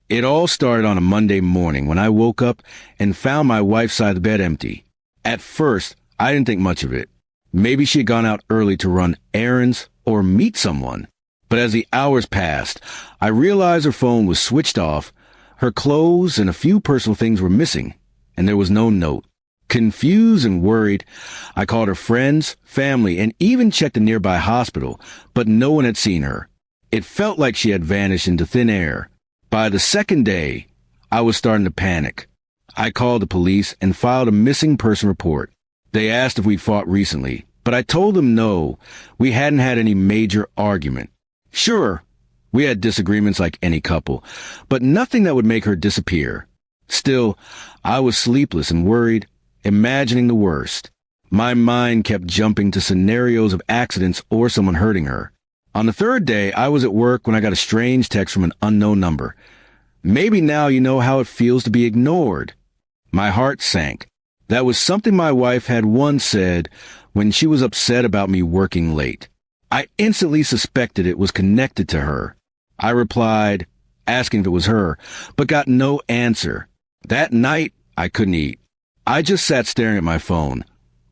It all started on a Monday morning when I woke up and found my wife's side of the bed empty. At first, I didn't think much of it. Maybe she had gone out early to run errands or meet someone. But as the hours passed, I realized her phone was switched off, her clothes and a few personal things were missing, and there was no note. Confused and worried, I called her friends, family, and even checked a nearby hospital, but no one had seen her. It felt like she had vanished into thin air. By the second day, I was starting to panic. I called the police and filed a missing person report. They asked if we'd fought recently, but I told them no, we hadn't had any major argument. Sure, we had disagreements like any couple, but nothing that would make her disappear. Still, I was sleepless and worried, imagining the worst. My mind kept jumping to scenarios of accidents or someone hurting her. On the third day, I was at work when I got a strange text from an unknown number. Maybe now you know how it feels to be ignored. My heart sank. That was something my wife had once said when she was upset about me working late. I instantly suspected it was connected to her. I replied, asking if it was her, but got no answer. That night, I couldn't eat. I just sat staring at my phone,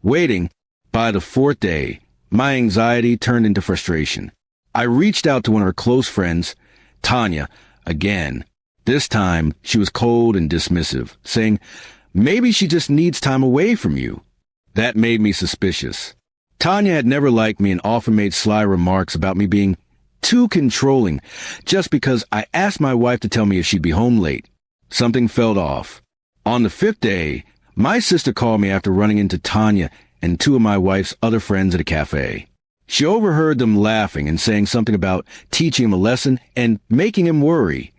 waiting. By the fourth day, my anxiety turned into frustration. I reached out to one of her close friends, Tanya, again. This time, she was cold and dismissive, saying, maybe she just needs time away from you. That made me suspicious. Tanya had never liked me and often made sly remarks about me being too controlling just because I asked my wife to tell me if she'd be home late. Something felt off. On the fifth day, my sister called me after running into Tanya and two of my wife's other friends at a cafe. She overheard them laughing and saying something about teaching him a lesson and making him worry.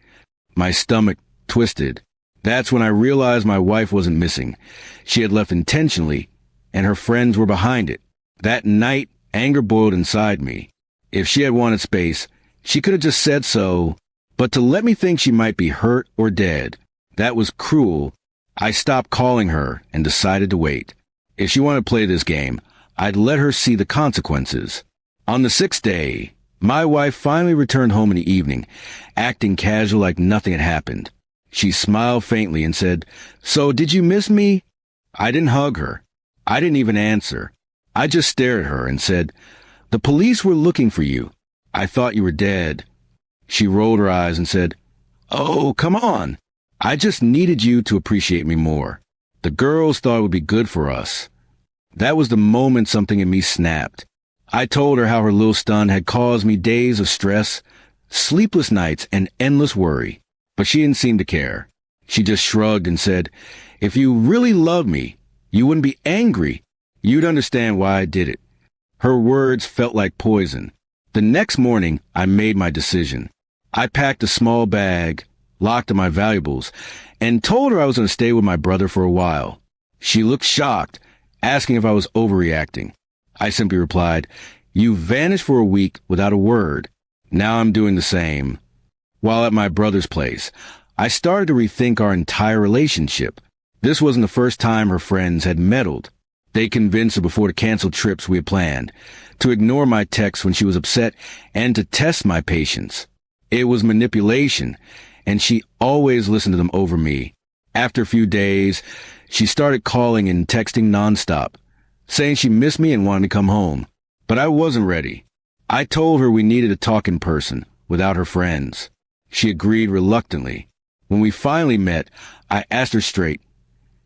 My stomach twisted. That's when I realized my wife wasn't missing. She had left intentionally, and her friends were behind it. That night, anger boiled inside me. If she had wanted space, she could have just said so, but to let me think she might be hurt or dead, that was cruel. I stopped calling her and decided to wait. If she wanted to play this game, I'd let her see the consequences. On the sixth day, my wife finally returned home in the evening, acting casual like nothing had happened. She smiled faintly and said, "So did you miss me?" I didn't hug her. I didn't even answer. I just stared at her and said, "The police were looking for you. I thought you were dead." She rolled her eyes and said, "Oh, come on. I just needed you to appreciate me more. The girls thought it would be good for us." That was the moment something in me snapped. I told her how her little stun had caused me days of stress, sleepless nights, and endless worry. But she didn't seem to care. She just shrugged and said, "If you really loved me, you wouldn't be angry. You'd understand why I did it." Her words felt like poison. The next morning, I made my decision. I packed a small bag, locked up my valuables, and told her I was going to stay with my brother for a while. She looked shocked, asking if I was overreacting. I simply replied, "You vanished for a week without a word. Now I'm doing the same." While at my brother's place, I started to rethink our entire relationship. This wasn't the first time her friends had meddled. They convinced her before to cancel trips we had planned, to ignore my texts when she was upset, and to test my patience. It was manipulation, and she always listened to them over me. After a few days, she started calling and texting nonstop, saying she missed me and wanted to come home. But I wasn't ready. I told her we needed to talk in person, without her friends. She agreed reluctantly. When we finally met, I asked her straight,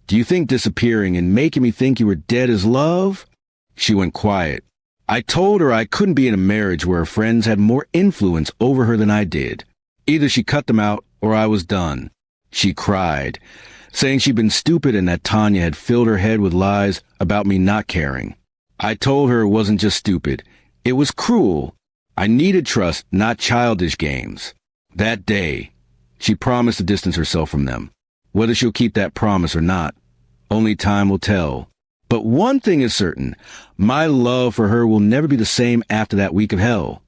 "Do you think disappearing and making me think you were dead is love?" She went quiet. I told her I couldn't be in a marriage where her friends had more influence over her than I did. Either she cut them out or I was done. She cried, saying she'd been stupid and that Tanya had filled her head with lies about me not caring. I told her it wasn't just stupid. It was cruel. I needed trust, not childish games. That day, she promised to distance herself from them. Whether she'll keep that promise or not, only time will tell. But one thing is certain, my love for her will never be the same after that week of hell.